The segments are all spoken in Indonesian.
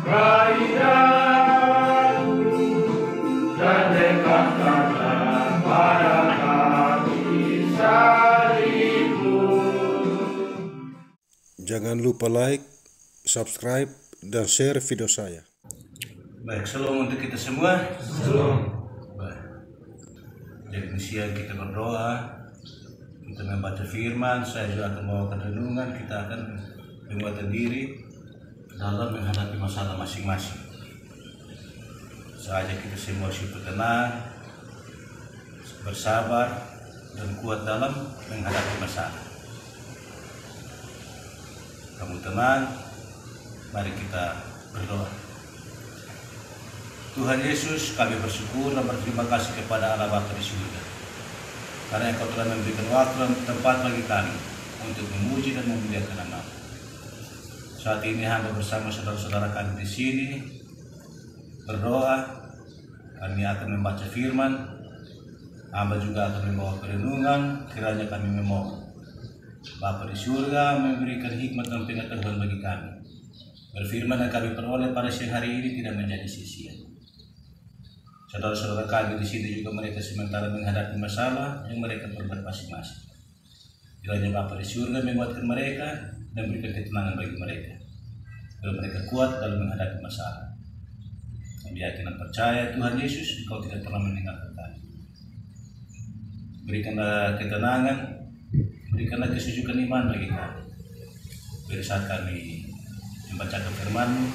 keindahan dan dekatkanlah pada kami salibmu. Jangan lupa like, subscribe, dan share video saya. Baik, shalom untuk kita semua. Shalom. Baik. Jadi siang kita berdoa, kita membaca firman, saya juga akan membawakan renungan, kita akan menguatkan diri dalam menghadapi masalah masing-masing. Saja kita semua super tenang, bersabar, dan kuat dalam menghadapi masalah. Kamu tenang, mari kita berdoa. Tuhan Yesus, kami bersyukur dan berterima kasih kepada Allah Bapa di surga, karena Engkau telah memberikan waktu dan tempat bagi kami untuk memuji dan memuliakan nama. Saat ini hamba bersama saudara-saudara kami di sini berdoa. Kami akan membaca firman, hamba juga akan membawa perenungan. Kiranya kami memohon Bapa di surga memberikan hikmat dan pengetahuan bagi kami. Berfirman yang kami peroleh pada siang hari ini tidak menjadi sia-sia. Saudara-saudara kami di sini juga mereka sementara menghadapi masalah yang mereka perbuat masing-masing. Kiranya Bapa di surga menguatkan mereka dan berikan ketenangan bagi mereka, agar mereka kuat dalam menghadapi masalah. Kami yakin dan percaya Tuhan Yesus, Engkau tidak pernah meninggalkan kami. Berikanlah ketenangan, berikanlah kesujukan iman bagi kami. Pada saat kami membacakan firman-Mu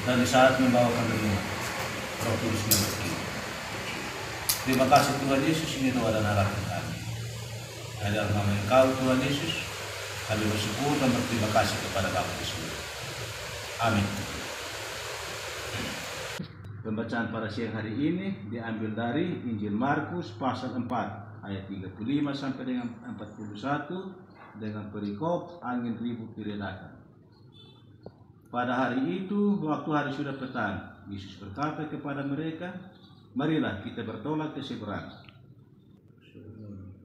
dan di saat membawakan renungan, Roh Kudus memberkati. Terima kasih Tuhan Yesus, ini doa dan harapan kami. Dalam nama Engkau Tuhan Yesus, kami bersyukur dan berterima kasih kepada Bapa di surga. Amin. Pembacaan pada siang hari ini diambil dari Injil Markus pasal 4 ayat 35 sampai dengan 41 dengan perikop angin ribut diredakan. Pada hari itu, waktu hari sudah petang, Yesus berkata kepada mereka, "Marilah kita bertolak ke seberang."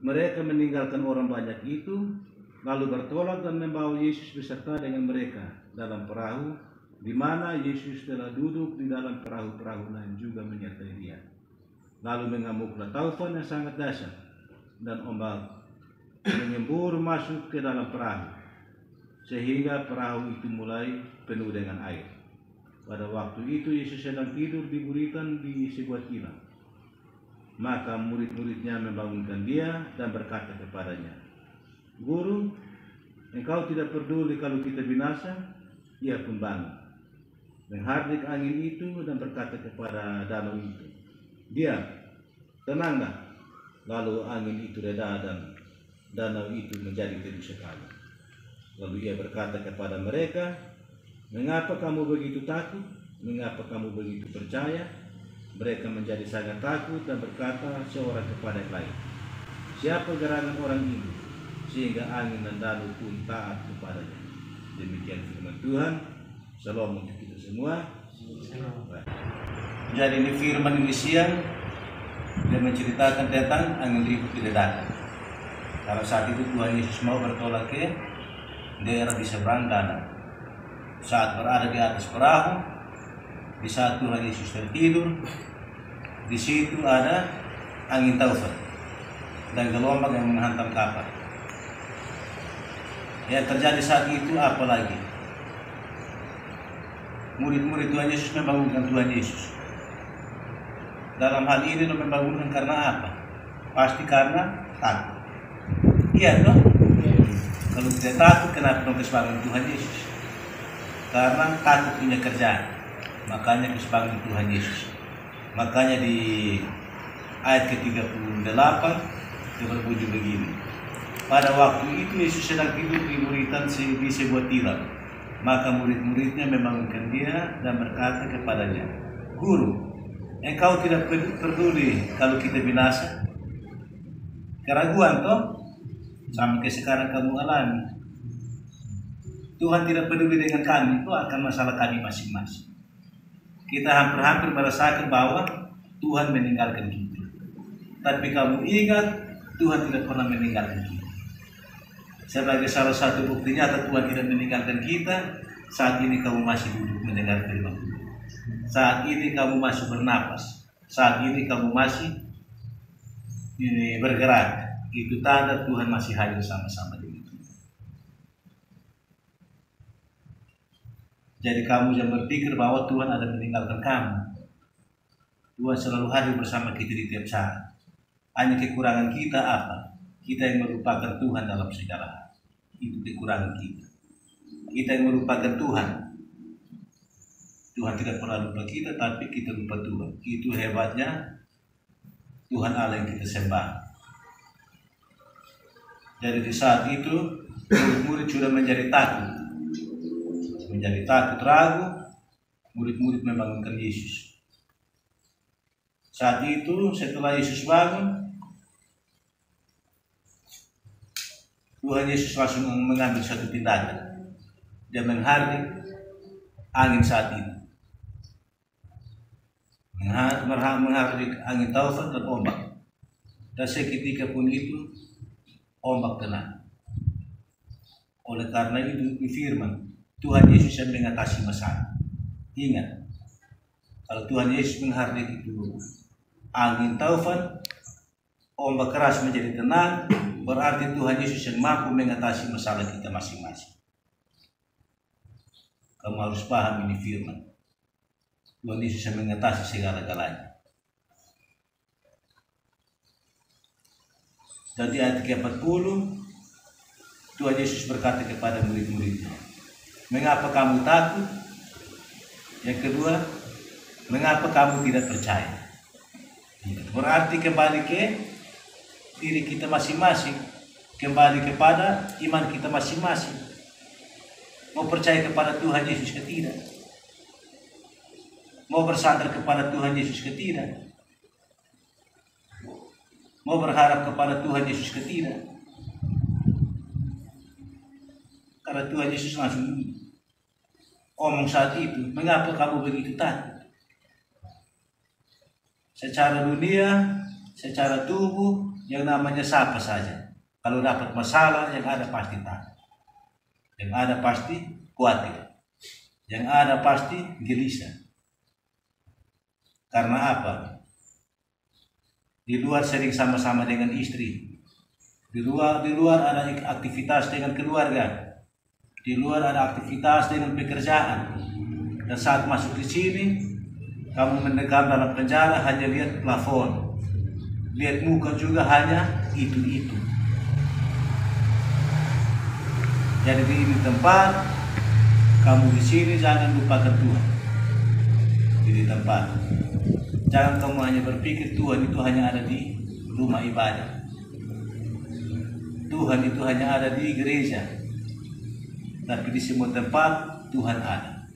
Mereka meninggalkan orang banyak itu, lalu bertolak dan membawa Yesus beserta dengan mereka dalam perahu, di mana Yesus telah duduk di dalam perahu-perahu lain juga menyertai Dia. Lalu mengamuklah taufan yang sangat dahsyat, dan ombak menyembur masuk ke dalam perahu, sehingga perahu itu mulai penuh dengan air. Pada waktu itu Yesus sedang tidur di buritan di sebuah tilam. Maka murid-muridnya membangunkan Dia dan berkata kepadanya, "Guru, Engkau tidak peduli kalau kita binasa?" Ia pun bangun, menghardik angin itu dan berkata kepada danau itu, "Diam, tenanglah." Lalu angin itu reda dan danau itu menjadi teduh sekali. Lalu Ia berkata kepada mereka, "Mengapa kamu begitu takut? Mengapa kamu begitu percaya?" Mereka menjadi sangat takut dan berkata seorang kepada yang lain, "Siapa gerangan orang ini sehingga angin dan danau pun taat kepadanya?" Demikian firman Tuhan. Shalom untuk kita semua. Jadi ini firman ini siang dia menceritakan tentang angin ribut diredakan. Karena saat itu Tuhan Yesus mau bertolak ke daerah di seberang danau. Saat berada di atas perahu, di saat Tuhan Yesus tertidur, di situ ada angin taufan dan gelombang yang menghantam kapal. Yang terjadi saat itu apa lagi? Murid-murid Tuhan Yesus membangunkan Tuhan Yesus. Dalam hal ini membangunkan karena apa? Pasti karena takut. Iya dong. Kalau tidak takut, kenapa bangun Tuhan Yesus? Karena takut punya kerjaan, makanya bangun Tuhan Yesus. Makanya di ayat ke-38 itu berbunyi begini. Pada waktu itu Yesus sedang tidur di buritan di sebuah tilam. Maka murid-muridnya membangunkan Dia dan berkata kepadanya, "Guru, Engkau tidak peduli kalau kita binasa?" Keraguan toh sampai sekarang kamu alami. Tuhan tidak peduli dengan kami, itu akan masalah kami masing-masing. Kita hampir-hampir merasakan bahwa Tuhan meninggalkan kita. Tapi kamu ingat, Tuhan tidak pernah meninggalkan kita. Sebagai salah satu bukti nyata Tuhan tidak meninggalkan kita, saat ini kamu masih duduk mendengar firman Tuhan. Saat ini kamu masih bernapas. Saat ini kamu masih bergerak. Itu tanda Tuhan masih hadir sama-sama dengan kita. Jadi kamu jangan berpikir bahwa Tuhan ada meninggalkan kamu. Tuhan selalu hadir bersama kita di tiap saat. Hanya kekurangan kita apa? Kita yang melupakan Tuhan dalam segala hal. Itu kekurangan kita. Kita yang melupakan Tuhan. Tuhan tidak pernah lupa kita, tapi kita lupa Tuhan. Itu hebatnya Tuhan Allah yang kita sembah. Jadi di saat itu murid-murid sudah menjadi takut. Menjadi takut, ragu. Murid-murid membangunkan Yesus. Saat itu setelah Yesus bangun, Tuhan Yesus langsung mengambil satu tindakan. Dia menghardik angin saat itu. Menghardik angin taufan dan ombak. Dan seketika pun itu ombak tenang. Oleh karena itu firman Tuhan Yesus yang mengatasi masalah. Ingat, kalau Tuhan Yesus menghardik itu angin taufan, ombak keras menjadi tenang, berarti Tuhan Yesus yang mampu mengatasi masalah kita masing-masing. Kamu harus paham ini firman. Tuhan Yesus yang mengatasi segala-galanya. Dan di ayat ke-40, Tuhan Yesus berkata kepada murid-muridnya, mengapa kamu takut? Yang kedua, mengapa kamu tidak percaya? Berarti kembali ke diri kita masing-masing, kembali kepada iman kita masing-masing. Mau percaya kepada Tuhan Yesus ke tidak? Mau bersandar kepada Tuhan Yesus ke tidak? Mau berharap kepada Tuhan Yesus ke tidak? Karena Tuhan Yesus langsung omong saat itu, mengapa kamu begitu takut? Secara dunia, secara tubuh, yang namanya siapa saja. Kalau dapat masalah, yang ada pasti takut. Yang ada pasti khawatir. Yang ada pasti gelisah. Karena apa? Di luar sering sama-sama dengan istri. Di luar ada aktivitas dengan keluarga. Di luar ada aktivitas dengan pekerjaan. Dan saat masuk di sini, kamu mendekam dalam penjara hanya lihat plafon. Lihat muka juga hanya itu. Jadi di ini tempat, kamu di sini jangan lupakan Tuhan. Di tempat. Jangan kamu hanya berpikir Tuhan itu hanya ada di rumah ibadah. Tuhan itu hanya ada di gereja. Tapi di semua tempat Tuhan ada.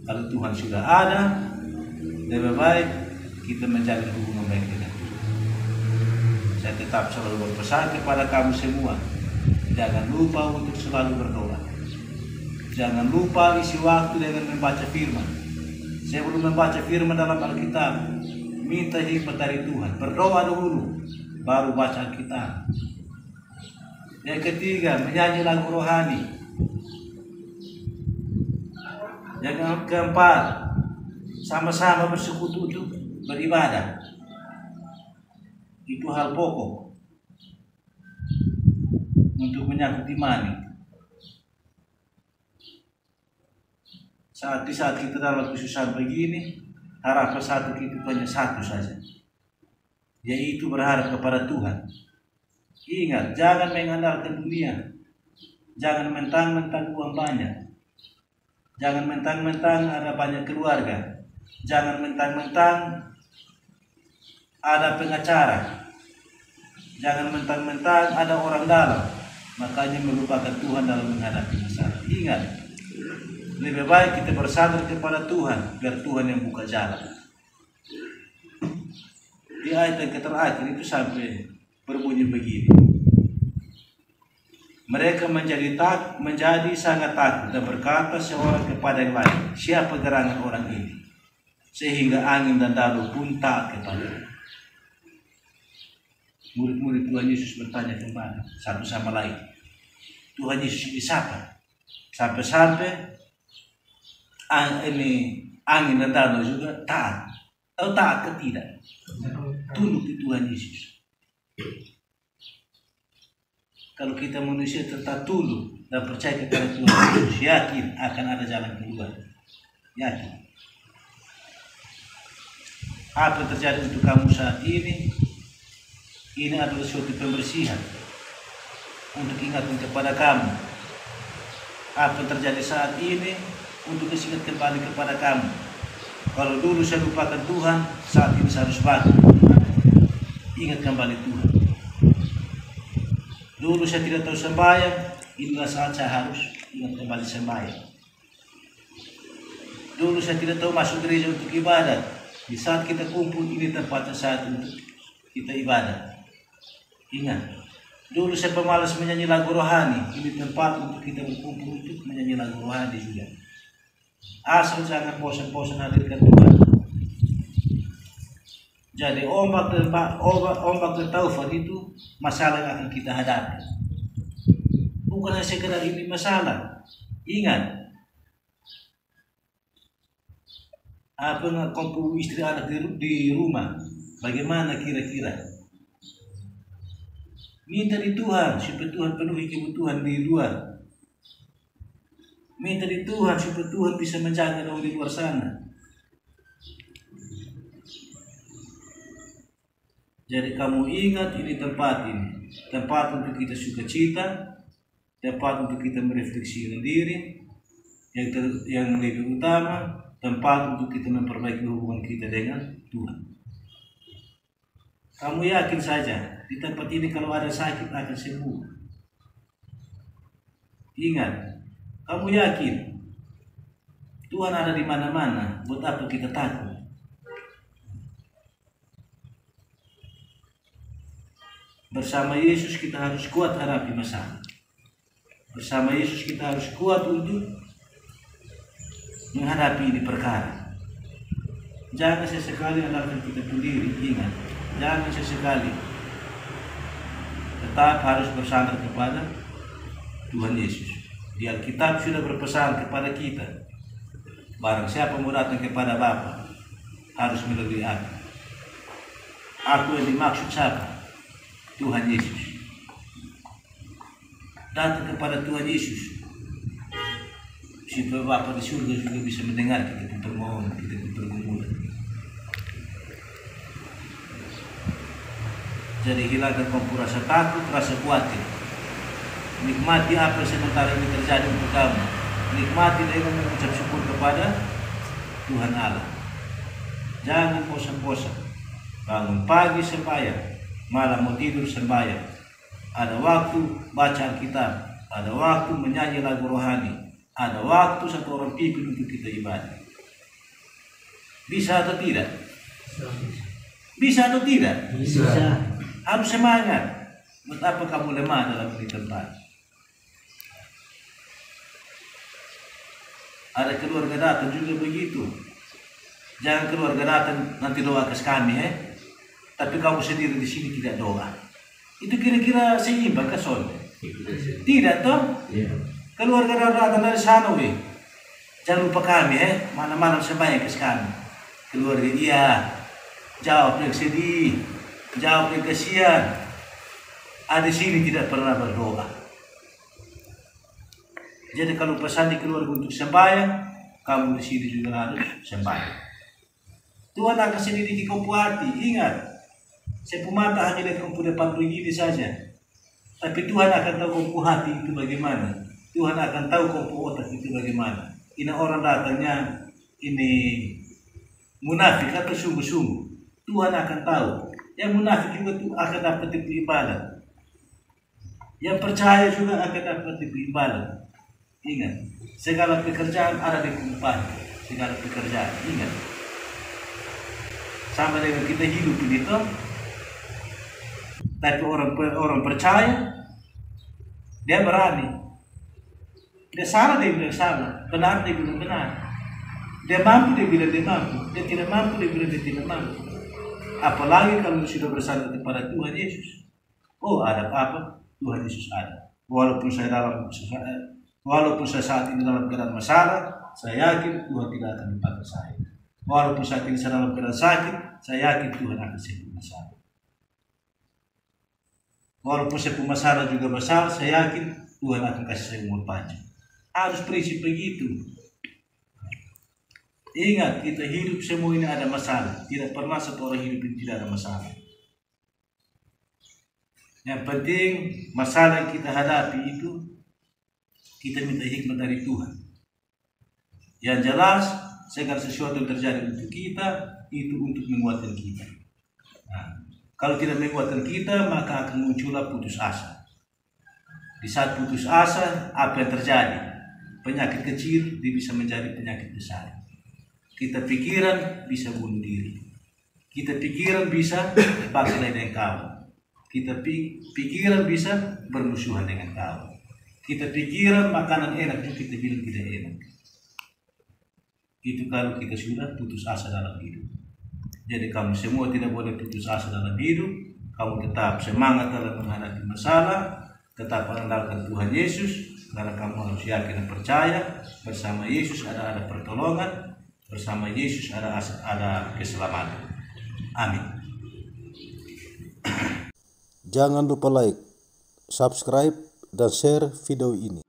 Kalau Tuhan sudah ada, lebih baik kita menjalin hubungan baik dengan Tuhan. Saya tetap selalu berpesan kepada kamu semua, jangan lupa untuk selalu berdoa. Jangan lupa isi waktu dengan membaca firman. Sebelum membaca firman dalam Alkitab, minta hikmat dari Tuhan. Berdoa dulu, baru baca Alkitab. Yang ketiga, menyanyi lagu rohani. Yang keempat, sama-sama bersekutu untuk beribadah. Itu hal pokok untuk menyangkut iman. Di saat kita dalam kesusahan begini, harapan satu kita hanya satu saja, yaitu berharap kepada Tuhan. Ingat, jangan mengandalkan dunia. Jangan mentang-mentang uang banyak. Jangan mentang-mentang ada banyak keluarga. Jangan mentang-mentang ada pengacara. Jangan mentang-mentang ada orang dalam. Makanya melupakan Tuhan dalam menghadapi masalah. Ingat, lebih baik kita bersandar kepada Tuhan, biar Tuhan yang buka jalan. Di ayat yang terakhir itu sampai berbunyi begini. Mereka menjadi sangat takut dan berkata seorang kepada yang lain, siapa gerangan orang ini? Sehingga angin dan dalu pun taat kepadanya. Murid-murid Tuhan Yesus bertanya kembali satu sama lain, Tuhan Yesus ini siapa? Sampai-sampai ini angin dan danau juga taat. Tahu taat ke tidak? Tunduk di Tuhan Yesus. Kalau kita manusia tetap tunduk dan percaya kepada Tuhan Yesus, yakin akan ada jalan keluar. Yakin. Apa yang terjadi untuk kamu saat ini? Ini adalah suatu pembersihan untuk ingatkan kepada kamu. Apa yang terjadi saat ini untuk ingat kembali kepada kamu. Kalau dulu saya lupakan Tuhan, saat ini saya harus bangun. Ingat kembali Tuhan. Dulu saya tidak tahu sembahyang, inilah saat saya harus ingat kembali sembahyang. Dulu saya tidak tahu masuk gereja untuk ibadat. Di saat kita kumpul, ini tempatnya saat untuk kita ibadat. Ingat, dulu saya pemalas menyanyi lagu rohani, ini tempat untuk kita berkumpul untuk menyanyi lagu rohani juga. Asal jangan bosan-bosan hadirkan Tuhan. Jadi ombak dan taufan itu masalah yang akan kita hadapi. Bukan hanya sekedar ini masalah. Ingat, apa yang kumpul istri anak di rumah, bagaimana kira-kira? Minta di Tuhan supaya Tuhan penuhi kebutuhan di luar. Minta di Tuhan supaya Tuhan bisa menjaga orang di luar sana. Jadi kamu ingat ini tempat untuk kita sukacita, tempat untuk kita merefleksi diri, yang lebih utama, tempat untuk kita memperbaiki hubungan kita dengan Tuhan. Kamu yakin saja di tempat ini kalau ada sakit akan sembuh. Ingat, kamu yakin Tuhan ada di mana-mana. Buat apa kita takut? Bersama Yesus kita harus kuat hadapi masalah. Bersama Yesus kita harus kuat untuk menghadapi ini perkara. Jangan sesekali andalkan kita sendiri. Ingat, jangan sesekali. Tetap harus bersandar kepada Tuhan Yesus. Di Alkitab sudah berpesan kepada kita, barang siapa mau datang kepada Bapa harus melalui aku. Aku yang dimaksud siapa? Tuhan Yesus. Datang kepada Tuhan Yesus supaya Bapa di surga juga bisa mendengar kita permohonan, kita pergumulan. Jadi hilangkan kamu rasa takut, rasa khawatir. Nikmati apa yang sementara ini terjadi untuk kamu. Nikmati dengan mengucap syukur kepada Tuhan Allah. Jangan bosan-bosan. Bangun pagi sembahyang, malam mau tidur sembahyang. Ada waktu baca Alkitab, ada waktu menyanyi lagu rohani, ada waktu satu orang pimpin untuk kita ibadah. Bisa atau tidak? Bisa atau tidak? Bisa. Harus semangat. Betapa kamu lemah dalam ini tempat. Ada keluarga datang juga begitu. Jangan keluarga datang nanti doa ke kami, tapi kamu sendiri di sini tidak doa. Itu kira-kira seimbang ke soal? Tidak toh? Keluarga datang dari sana, jangan lupa kami, malam-malam sembahyang ke kami. Keluarga dia jawab yang sedih, jawab yang kasihan. Ada sini tidak pernah berdoa. Jadi kalau pesan di keluarga untuk sembahyang, kamu di sini juga harus sembahyang. Tuhan akan selidiki kamu hati. Ingat, sepemata hanya lihat kamu depan begini saja. Tapi Tuhan akan tahu kamu hati itu bagaimana. Tuhan akan tahu kamu otak itu bagaimana. Ini orang datangnya ini munafik atau sungguh-sungguh. Tuhan akan tahu. Yang munafik juga akan dapat ibadah. Yang percaya juga akan dapat ibadah. Ingat, segala pekerjaan ada di kumpulan. Segala pekerjaan, ingat. Sama dengan kita hidup ini toh. Tapi orang percaya, dia berani. Dia salah, dia bilang salah. Benar, dia bilang benar. Dia mampu, dia bilang dia mampu. Dia tidak mampu, dia bilang dia tidak mampu. Apalagi kalau sudah bersandar kepada Tuhan Yesus. Oh, ada apa? Tuhan Yesus ada. Walaupun saya saat ini dalam keadaan masalah, Saya yakin Tuhan tidak akan lupakan saya. Walaupun saat ini saya dalam keadaan sakit, saya yakin Tuhan akan sembuhkan saya. Walaupun saya punya masalah juga besar, saya yakin Tuhan akan kasih saya umur panjang. Harus prinsip begitu. Ingat, kita hidup semua ini ada masalah. Tidak pernah satu orang hidup ini tidak ada masalah. Yang penting masalah yang kita hadapi itu kita minta hikmat dari Tuhan. Yang jelas segala sesuatu yang terjadi untuk kita itu untuk menguatkan kita. Nah, kalau tidak menguatkan kita maka akan muncullah putus asa. Di saat putus asa apa yang terjadi? Penyakit kecil bisa menjadi penyakit besar. Kita pikiran bisa bunuh diri. Kita pikiran bisa berkelahi dengan kawan. Kita pikiran bisa bermusuhan dengan kawan. Kita pikiran makanan enak juga kita bilang tidak enak. Itu kalau kita sudah putus asa dalam hidup. Jadi kamu semua tidak boleh putus asa dalam hidup. Kamu tetap semangat dalam menghadapi masalah. Tetap andalkan Tuhan Yesus. Karena kamu harus yakin dan percaya bersama Yesus ada pertolongan. Bersama Yesus ada keselamatan. Amin. Jangan lupa like, subscribe, dan share video ini.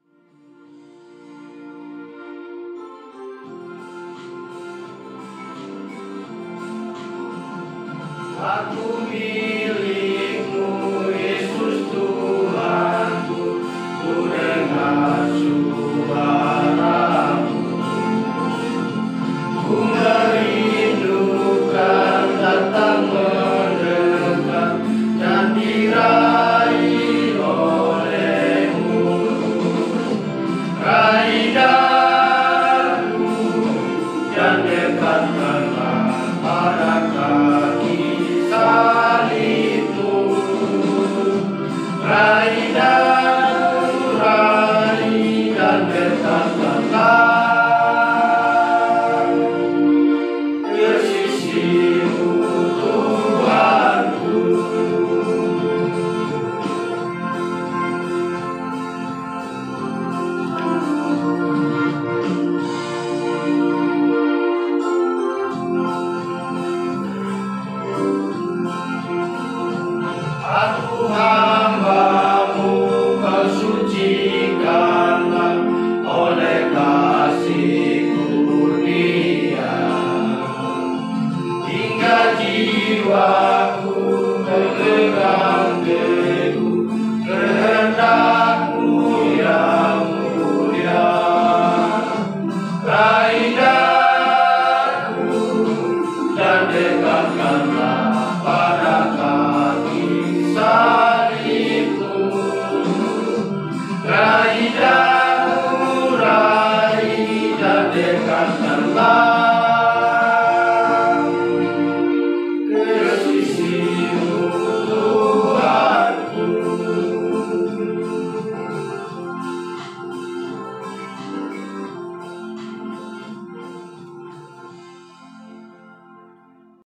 Aku